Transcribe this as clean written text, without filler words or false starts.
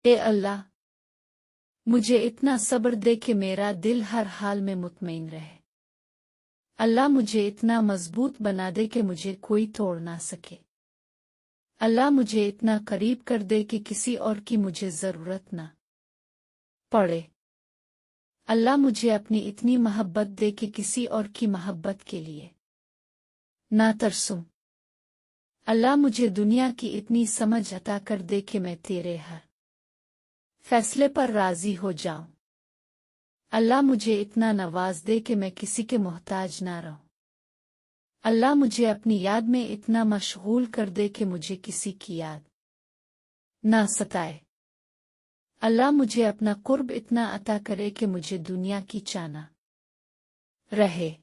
اے اللہ، مجھے اتنا صبر دے کہ میرا دل ہر حال میں مطمئن رہے۔ اللہ مجھے اتنا مضبوط بنا دے کہ مجھے کوئی توڑ نہ سکے۔ اللہ مجھے اتنا قریب کر دے کہ کسی اور کی مجھے ضرورت نہ پڑے۔ اللہ مجھے اپنی اتنی محبت دے کہ کسی اور کی محبت کے لیے نہ ترسوں۔ اللہ مجھے دنیا کی اتنی سمجھ عطا کر دے کہ میں تیرے ہر فیصلے پر راضی ہو جاؤں۔ اللہ مجھے اتنا نواز دے کہ میں کسی کے محتاج نہ رہوں۔ اللہ مجھے اپنی یاد میں اتنا مشغول کر دے کہ مجھے کسی کی یاد نہ ستائے۔ اللہ مجھے اپنا قرب اتنا عطا کرے کہ مجھے دنیا کی چانا رہے۔